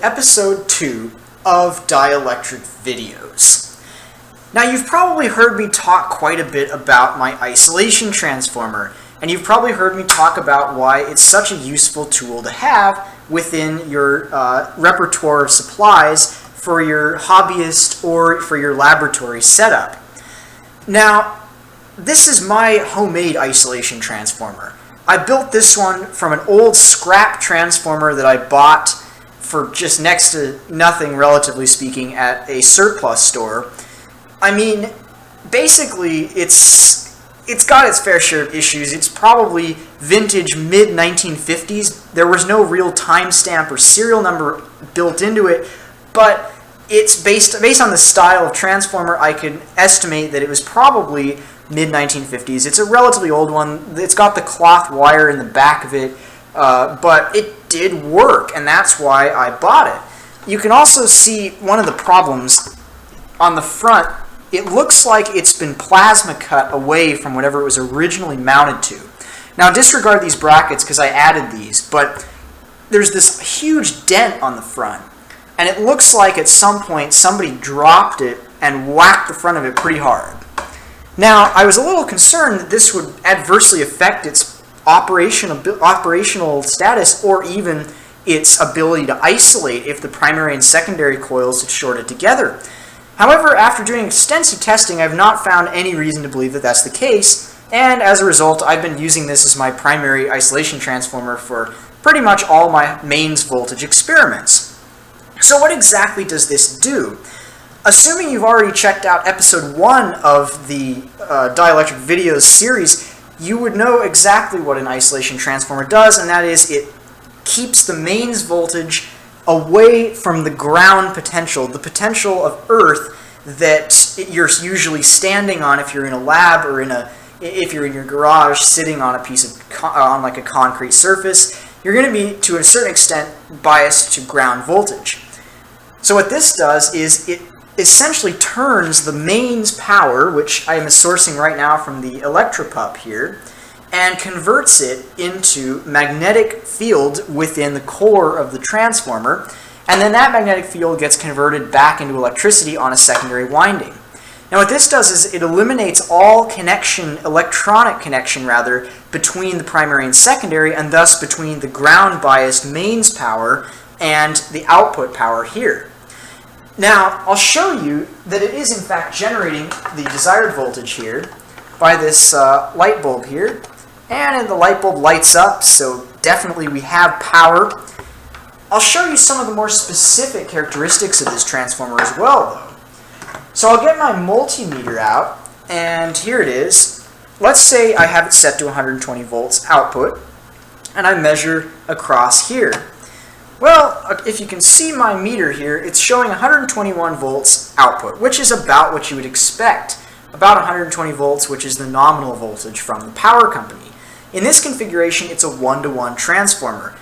episode 2 of dielectric videos. Now you've probably heard me talk quite a bit about my isolation transformer, and you've probably heard me talk about why it's such a useful tool to have within your repertoire of supplies for your hobbyist or for your laboratory setup. Now, this is my homemade isolation transformer. I built this one from an old scrap transformer that I bought for just next to nothing, relatively speaking, at a surplus store. I mean, basically, it's got its fair share of issues. It's probably vintage mid-1950s. There was no real timestamp or serial number built into it, but it's based on the style of transformer. I could estimate that it was probably mid-1950s. It's a relatively old one. It's got the cloth wire in the back of it, but it did work, and that's why I bought it. You can also see one of the problems on the front. It looks like it's been plasma cut away from whatever it was originally mounted to. Now disregard these brackets because I added these, but there's this huge dent on the front, and it looks like at some point somebody dropped it and whacked the front of it pretty hard. Now, I was a little concerned that this would adversely affect its operational status or even its ability to isolate if the primary and secondary coils had shorted together. However, after doing extensive testing, I've not found any reason to believe that that's the case, and as a result, I've been using this as my primary isolation transformer for pretty much all my mains voltage experiments. So what exactly does this do? Assuming you've already checked out episode 1 of the dielectric videos series, you would know exactly what an isolation transformer does, and that is it keeps the mains voltage away from the ground potential, the potential of Earth that you're usually standing on if you're in a lab or if you're in your garage sitting on a piece of on like a concrete surface. You're going to be, to a certain extent, biased to ground voltage. So what this does is it essentially turns the mains power, which I am sourcing right now from the electropup here, and converts it into magnetic field within the core of the transformer, and then that magnetic field gets converted back into electricity on a secondary winding. Now what this does is it eliminates all electronic connection rather, between the primary and secondary, and thus between the ground-biased mains power and the output power here. Now, I'll show you that it is in fact generating the desired voltage here by this light bulb here. And the light bulb lights up, so definitely we have power. I'll show you some of the more specific characteristics of this transformer as well, though. So I'll get my multimeter out, and here it is. Let's say I have it set to 120 volts output, and I measure across here. Well, if you can see my meter here, it's showing 121 volts output, which is about what you would expect. About 120 volts, which is the nominal voltage from the power company. In this configuration, it's a 1-to-1 transformer.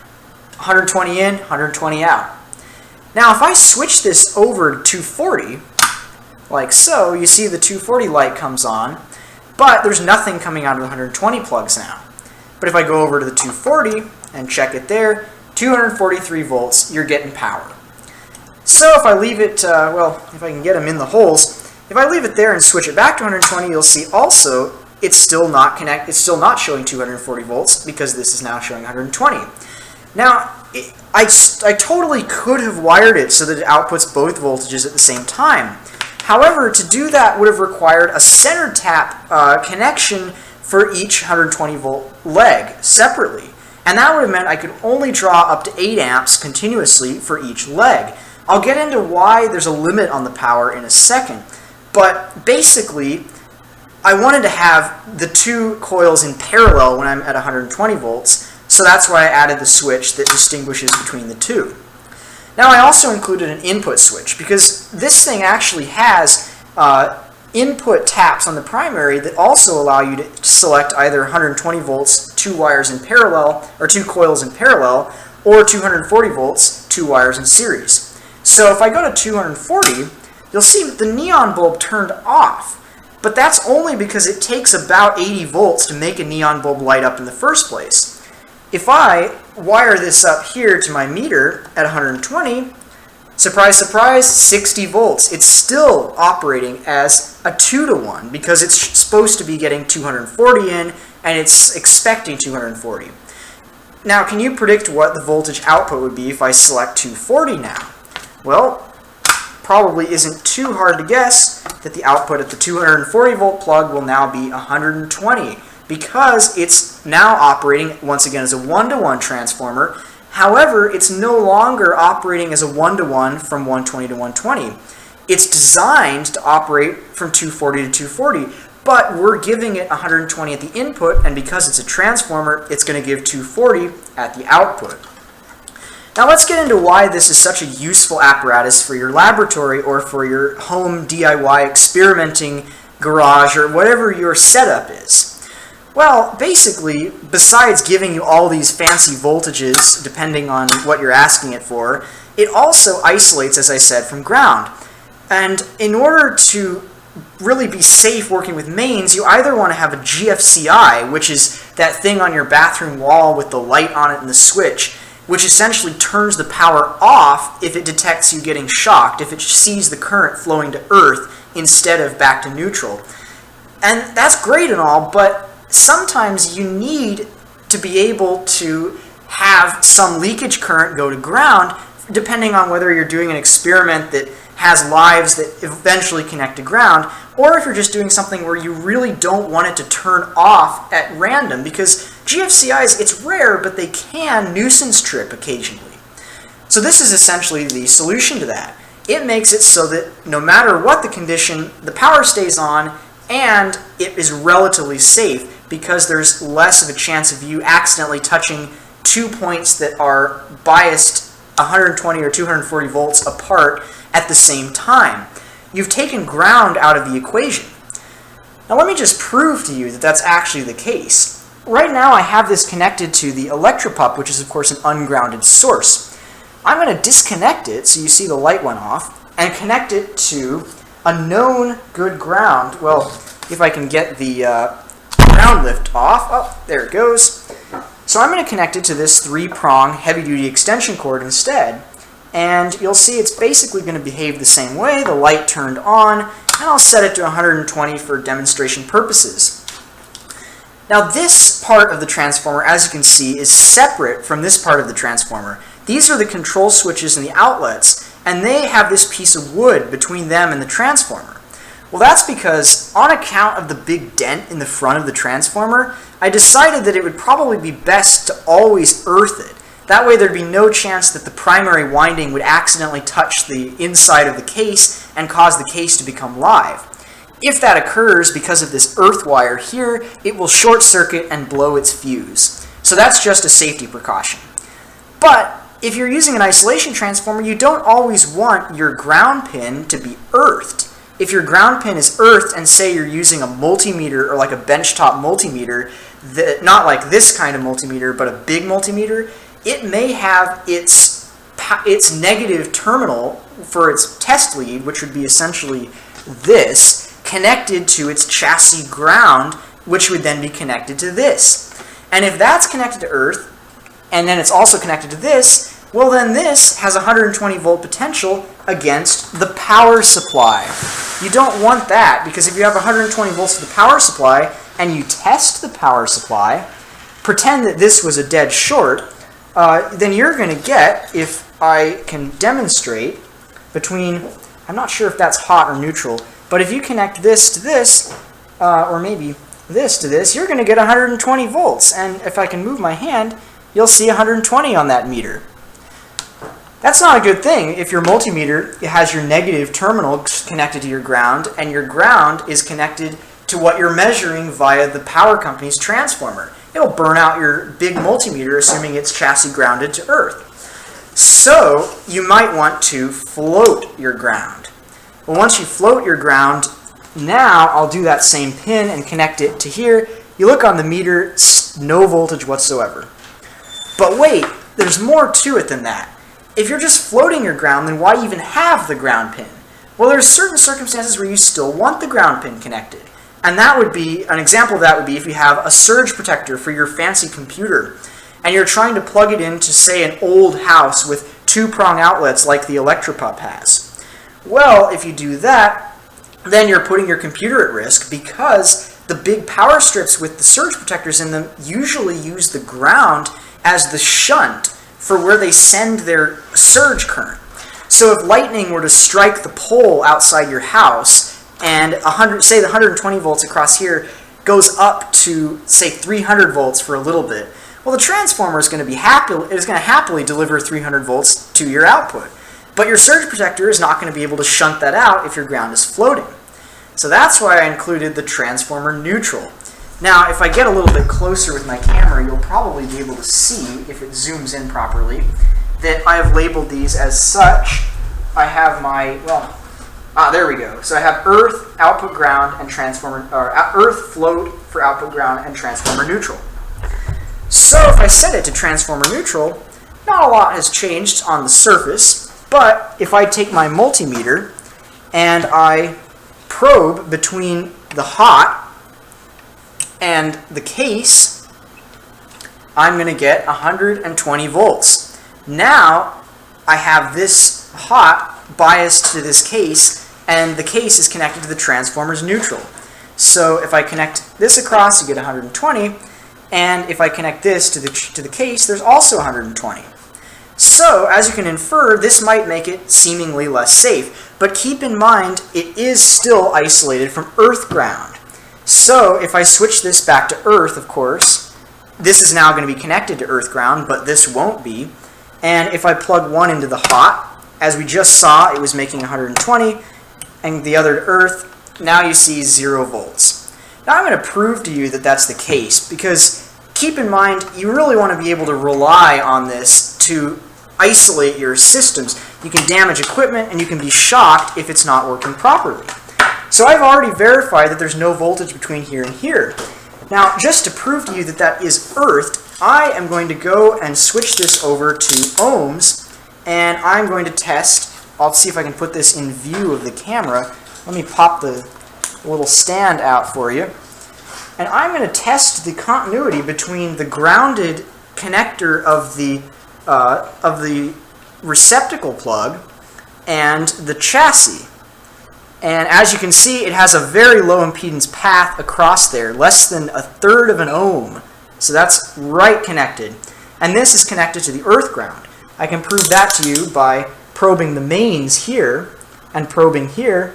120 in, 120 out. Now, if I switch this over to 240, like so, you see the 240 light comes on, but there's nothing coming out of the 120 plugs now. But if I go over to the 240 and check it there, 243 volts, you're getting power. So if I leave it, well, if I can get them in the holes, if I leave it there and switch it back to 120, you'll see also it's still not showing 240 volts because this is now showing 120. Now, I totally could have wired it so that it outputs both voltages at the same time. However, to do that would have required a center tap connection for each 120 volt leg separately. And that would have meant I could only draw up to 8 amps continuously for each leg. I'll get into why there's a limit on the power in a second. But basically, I wanted to have the two coils in parallel when I'm at 120 volts, so that's why I added the switch that distinguishes between the two. Now I also included an input switch, because this thing actually has input taps on the primary that also allow you to select either 120 volts, 2 wires in parallel, or 2 coils in parallel, or 240 volts, 2 wires in series. So if I go to 240, you'll see the neon bulb turned off, but that's only because it takes about 80 volts to make a neon bulb light up in the first place. If I wire this up here to my meter at 120, Surprise, surprise, 60 volts. It's still operating as a 2-to-1 because it's supposed to be getting 240 in and it's expecting 240. Now, can you predict what the voltage output would be if I select 240 now? Well, probably isn't too hard to guess that the output at the 240 volt plug will now be 120 because it's now operating once again as a 1-to-1 transformer. However, it's no longer operating as a 1-to-1 from 120 to 120. It's designed to operate from 240 to 240, but we're giving it 120 at the input, and because it's a transformer, it's going to give 240 at the output. Now let's get into why this is such a useful apparatus for your laboratory or for your home DIY experimenting garage or whatever your setup is. Well, basically, besides giving you all these fancy voltages, depending on what you're asking it for, it also isolates, as I said, from ground. And in order to really be safe working with mains, you either want to have a GFCI, which is that thing on your bathroom wall with the light on it and the switch, which essentially turns the power off if it detects you getting shocked, if it sees the current flowing to earth instead of back to neutral. And that's great and all, but sometimes you need to be able to have some leakage current go to ground, depending on whether you're doing an experiment that has lives that eventually connect to ground, or if you're just doing something where you really don't want it to turn off at random, because GFCIs, it's rare, but they can nuisance trip occasionally. So this is essentially the solution to that. It makes it so that no matter what the condition, the power stays on, and it is relatively safe because there's less of a chance of you accidentally touching 2 points that are biased 120 or 240 volts apart at the same time. You've taken ground out of the equation. Now let me just prove to you that that's actually the case. Right now I have this connected to the electropup, which is of course an ungrounded source. I'm going to disconnect it, so you see the light went off, and connect it to a known good ground. Well, if I can get the ground lift off. Oh, there it goes. So I'm going to connect it to this 3-prong heavy-duty extension cord instead. And you'll see it's basically going to behave the same way. The light turned on, and I'll set it to 120 for demonstration purposes. Now this part of the transformer, as you can see, is separate from this part of the transformer. These are the control switches and the outlets, and they have this piece of wood between them and the transformer. Well, that's because, on account of the big dent in the front of the transformer, I decided that it would probably be best to always earth it. That way there'd be no chance that the primary winding would accidentally touch the inside of the case and cause the case to become live. If that occurs because of this earth wire here, it will short circuit and blow its fuse. So that's just a safety precaution. But if you're using an isolation transformer, you don't always want your ground pin to be earthed. If your ground pin is earthed, and say you're using a multimeter or like a benchtop multimeter, not like this kind of multimeter, but a big multimeter, it may have its negative terminal for its test lead, which would be essentially this, connected to its chassis ground, which would then be connected to this. And if that's connected to earth, and then it's also connected to this, well then this has 120 volt potential against the power supply. You don't want that, because if you have 120 volts to the power supply and you test the power supply, pretend that this was a dead short, then you're going to get, if I can demonstrate, between, I'm not sure if that's hot or neutral, but if you connect this to this, or maybe this to this, you're going to get 120 volts. And if I can move my hand, you'll see 120 on that meter. That's not a good thing if your multimeter has your negative terminal connected to your ground, and your ground is connected to what you're measuring via the power company's transformer. It'll burn out your big multimeter, assuming it's chassis grounded to earth. So you might want to float your ground. Well, once you float your ground, now I'll do that same pin and connect it to here. You look on the meter, no voltage whatsoever. But wait, there's more to it than that. If you're just floating your ground, then why even have the ground pin? Well, there's certain circumstances where you still want the ground pin connected. And that would be, an example of that would be if you have a surge protector for your fancy computer, and you're trying to plug it into, say, an old house with two-prong outlets like the electropup has. Well, if you do that, then you're putting your computer at risk because the big power strips with the surge protectors in them usually use the ground as the shunt for where they send their surge current. So if lightning were to strike the pole outside your house and say the 120 volts across here goes up to, say, 300 volts for a little bit, well, the transformer is going to happily deliver 300 volts to your output. But your surge protector is not going to be able to shunt that out if your ground is floating. So that's why I included the transformer neutral. Now, if I get a little bit closer with my camera, you'll probably be able to see, if it zooms in properly, that I have labeled these as such. I have my, there we go. So I have earth, output ground, and transformer, or earth float for output ground and transformer neutral. So if I set it to transformer neutral, not a lot has changed on the surface, but if I take my multimeter and I probe between the hot and the case, I'm going to get 120 volts. Now I have this hot biased to this case, and the case is connected to the transformer's neutral. So if I connect this across, you get 120, and if I connect this to the case, there's also 120. So, as you can infer, this might make it seemingly less safe, but keep in mind it is still isolated from earth ground. So, if I switch this back to earth, of course, this is now going to be connected to earth ground, but this won't be. And if I plug one into the hot, as we just saw, it was making 120, and the other to earth, now you see 0 volts. Now I'm going to prove to you that that's the case, because keep in mind, you really want to be able to rely on this to isolate your systems. You can damage equipment and you can be shocked if it's not working properly. So I've already verified that there's no voltage between here and here. Now, just to prove to you that that is earthed, I am going to go and switch this over to ohms, and I'm going to test. I'll see if I can put this in view of the camera. Let me pop the little stand out for you. And I'm going to test the continuity between the grounded connector of the receptacle plug and the chassis. And as you can see, it has a very low impedance path across there, less than 1/3 of an ohm. So that's right connected. And this is connected to the earth ground. I can prove that to you by probing the mains here and probing here.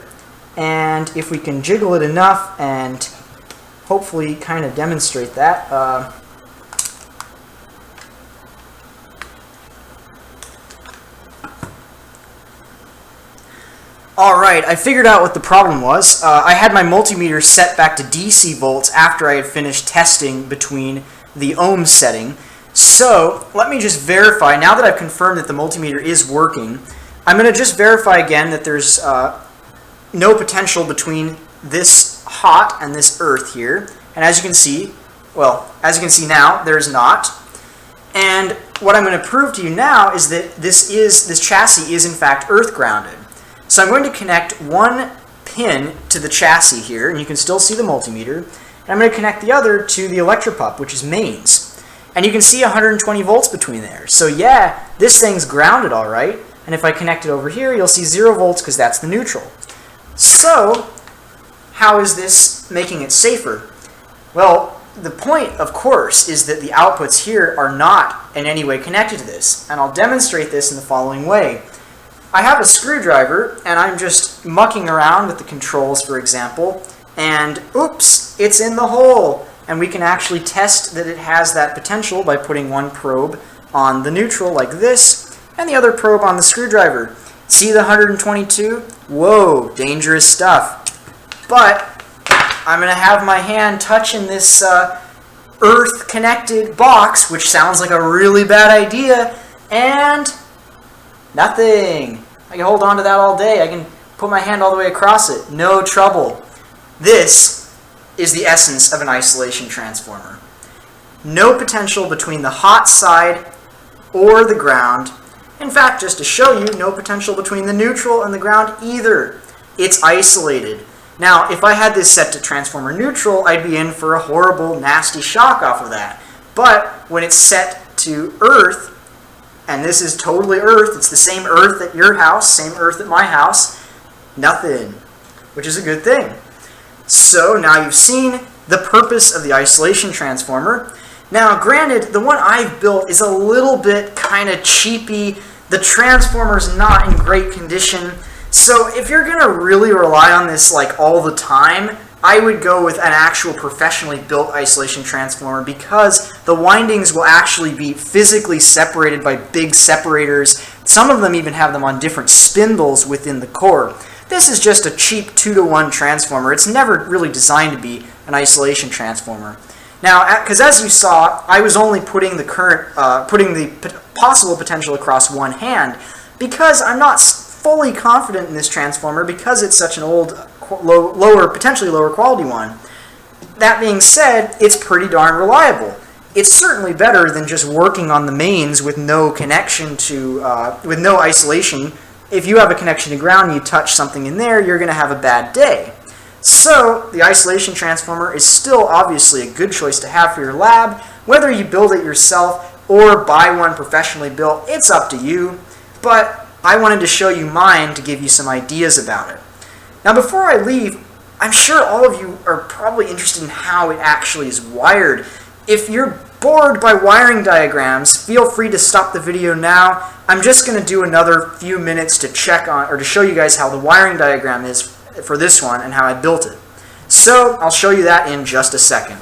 And if we can jiggle it enough and hopefully kind of demonstrate that. Alright, I figured out what the problem was. I had my multimeter set back to DC volts after I had finished testing between the ohm setting. So, let me just verify, now that I've confirmed that the multimeter is working, I'm going to just verify again that there's no potential between this hot and this earth here. And as you can see, as you can see now, there's not. And what I'm going to prove to you now is that this chassis is in fact earth grounded. So I'm going to connect one pin to the chassis here, and you can still see the multimeter. And I'm going to connect the other to the electropup, which is mains. And you can see 120 volts between there. So yeah, this thing's grounded all right. And if I connect it over here, you'll see 0 volts because that's the neutral. So, how is this making it safer? Well, the point, of course, is that the outputs here are not in any way connected to this. And I'll demonstrate this in the following way. I have a screwdriver, and I'm just mucking around with the controls, for example, and oops, it's in the hole. And we can actually test that it has that potential by putting one probe on the neutral like this, and the other probe on the screwdriver. See the 122? Whoa, dangerous stuff. But I'm going to have my hand touching this earth-connected box, which sounds like a really bad idea, and nothing. I can hold on to that all day. I can put my hand all the way across it. No trouble. This is the essence of an isolation transformer. No potential between the hot side or the ground. In fact, just to show you, no potential between the neutral and the ground either. It's isolated. Now, if I had this set to transformer neutral, I'd be in for a horrible, nasty shock off of that. But when it's set to earth, And this is totally earth. It's the same earth at your house, same earth at my house. Nothing, which is a good thing. So now you've seen the purpose of the isolation transformer. Now, granted, the one I've built is a little bit kind of cheapy. The transformer's not in great condition. So if you're going to really rely on this like all the time, I would go with an actual professionally built isolation transformer, because the windings will actually be physically separated by big separators. Some of them even have them on different spindles within the core. This is just a cheap 2-to-1 transformer. It's never really designed to be an isolation transformer. Now, because as you saw, I was only putting the possible potential across one hand, because I'm not fully confident in this transformer, because it's such an old, potentially lower quality one. That being said, it's pretty darn reliable. It's certainly better than just working on the mains with no connection to, with no isolation. If you have a connection to ground and you touch something in there, you're going to have a bad day. So the isolation transformer is still obviously a good choice to have for your lab. Whether you build it yourself or buy one professionally built, it's up to you. But I wanted to show you mine to give you some ideas about it. Now before I leave, I'm sure all of you are probably interested in how it actually is wired. If you're bored by wiring diagrams, feel free to stop the video now. I'm just going to do another few minutes to check on, or to show you guys how the wiring diagram is for this one and how I built it. So I'll show you that in just a second.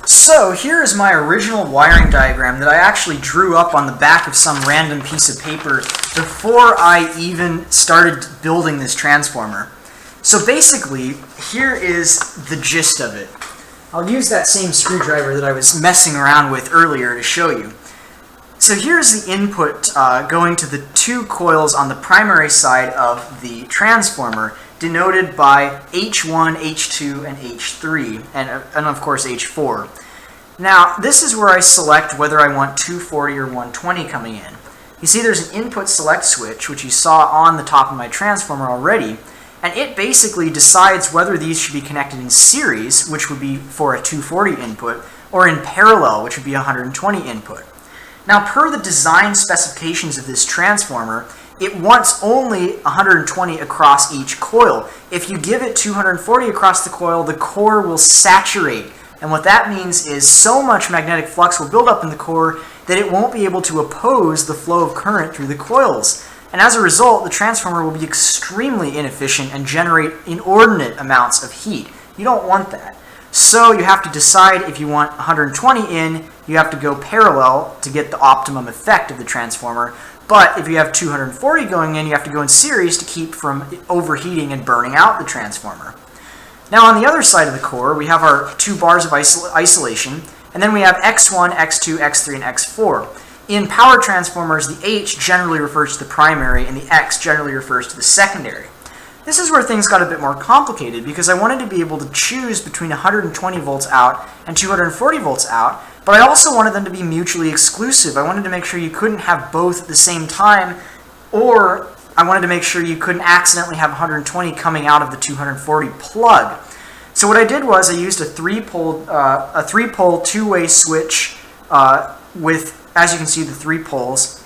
So here is my original wiring diagram that I actually drew up on the back of some random piece of paper before I even started building this transformer. So basically, here is the gist of it. I'll use that same screwdriver that I was messing around with earlier to show you. So here's the input going to the two coils on the primary side of the transformer, denoted by H1, H2, and H3, and of course H4. Now, this is where I select whether I want 240 or 120 coming in. You see there's an input select switch, which you saw on the top of my transformer already, and it basically decides whether these should be connected in series, which would be for a 240 input, or in parallel, which would be a 120 input. Now, per the design specifications of this transformer, it wants only 120 across each coil. If you give it 240 across the core will saturate. And what that means is so much magnetic flux will build up in the core that it won't be able to oppose the flow of current through the coils. And as a result, the transformer will be extremely inefficient and generate inordinate amounts of heat. You don't want that. So you have to decide if you want 120 in, you have to go parallel to get the optimum effect of the transformer. But if you have 240 going in, you have to go in series to keep from overheating and burning out the transformer. Now on the other side of the core, we have our two bars of isolation, and then we have X1, X2, X3, and X4. In power transformers, the H generally refers to the primary, and the X generally refers to the secondary. This is where things got a bit more complicated, because I wanted to be able to choose between 120 volts out and 240 volts out, but I also wanted them to be mutually exclusive. I wanted to make sure you couldn't have both at the same time, or I wanted to make sure you couldn't accidentally have 120 coming out of the 240 plug. So what I did was I used a three-pole two-way switch with, as you can see, the 3 poles.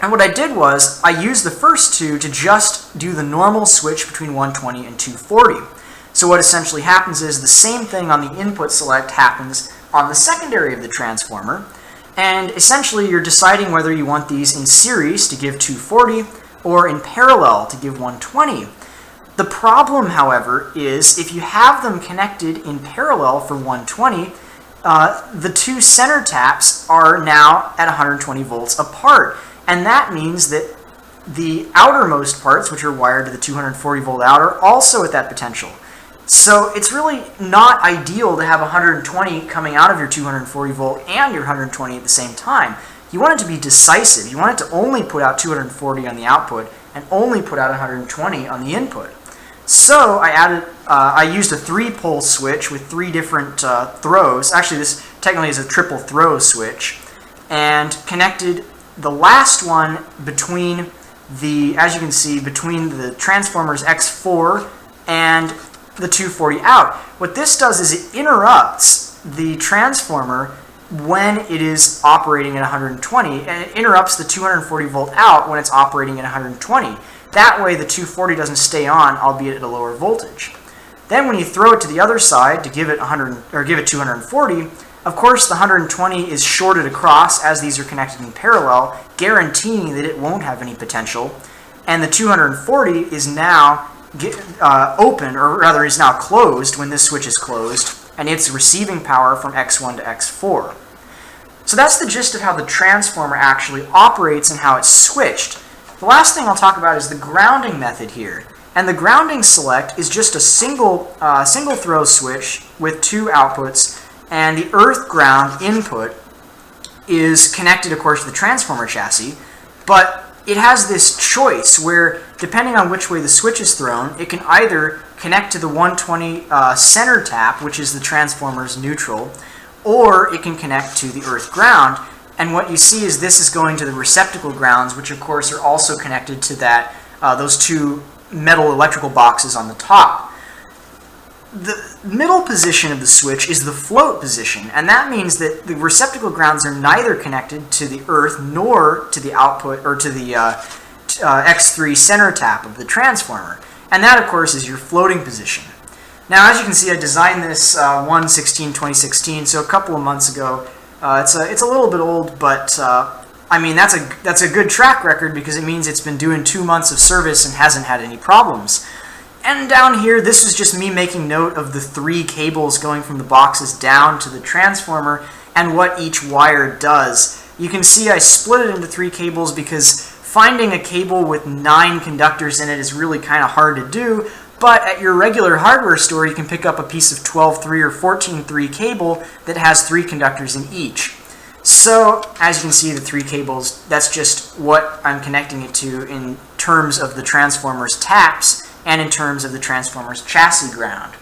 And what I did was I used the first two to just do the normal switch between 120 and 240. So what essentially happens is the same thing on the input select happens on the secondary of the transformer. And essentially you're deciding whether you want these in series to give 240 or in parallel to give 120. The problem, however, is if you have them connected in parallel for 120, the two center taps are now at 120 volts apart. And that means that the outermost parts, which are wired to the 240 volt out, are also at that potential. So it's really not ideal to have 120 coming out of your 240 volt and your 120 at the same time. You want it to be decisive. You want it to only put out 240 on the output and only put out 120 on the input. So I used a 3-pole switch with 3 different throws. Actually, this technically is a triple throw switch, and connected the last one between the, as you can see, between the transformer's X4 and the 240 out. What this does is it interrupts the transformer when it is operating at 120, and it interrupts the 240 volt out when it's operating at 120. That way the 240 doesn't stay on, albeit at a lower voltage. Then when you throw it to the other side to give it 240, of course the 120 is shorted across as these are connected in parallel, guaranteeing that it won't have any potential, and the 240 is now open, or rather is now closed when this switch is closed, and it's receiving power from X1 to X4. So that's the gist of how the transformer actually operates and how it's switched. The last thing I'll talk about is the grounding method here. And the grounding select is just a single throw switch with two outputs, and the earth ground input is connected, of course, to the transformer chassis, but it has this choice where, depending on which way the switch is thrown, it can either connect to the 120 center tap, which is the transformer's neutral, or it can connect to the earth ground. And what you see is this is going to the receptacle grounds, which of course are also connected to that those two metal electrical boxes on the top. The middle position of the switch is the float position, and that means that the receptacle grounds are neither connected to the earth nor to the output or to the X3 center tap of the transformer. And that, of course, is your floating position. Now, as you can see, I designed this 1/16/2016, so a couple of months ago. It's a little bit old, but I mean that's a good track record because it means it's been doing 2 months of service and hasn't had any problems. And down here, this is just me making note of the 3 cables going from the boxes down to the transformer and what each wire does. You can see I split it into 3 cables because finding a cable with 9 conductors in it is really kind of hard to do, but at your regular hardware store you can pick up a piece of 12-3 or 14-3 cable that has 3 conductors in each. So, as you can see, the 3 cables, that's just what I'm connecting it to in terms of the transformer's taps and in terms of the transformer's chassis ground.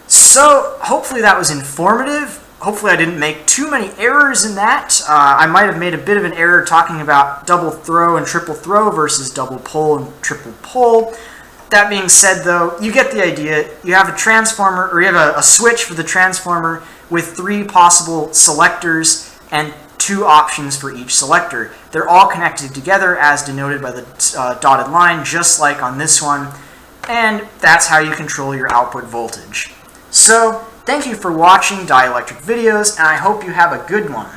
So, hopefully that was informative. Hopefully I didn't make too many errors in that. I might have made a bit of an error talking about double throw and triple throw versus double pull and triple pull. That being said, though, you get the idea. You have a transformer, or you have a switch for the transformer with 3 possible selectors and 2 options for each selector. They're all connected together as denoted by the dotted line, just like on this one, and that's how you control your output voltage. So, thank you for watching dielectric videos, and I hope you have a good one.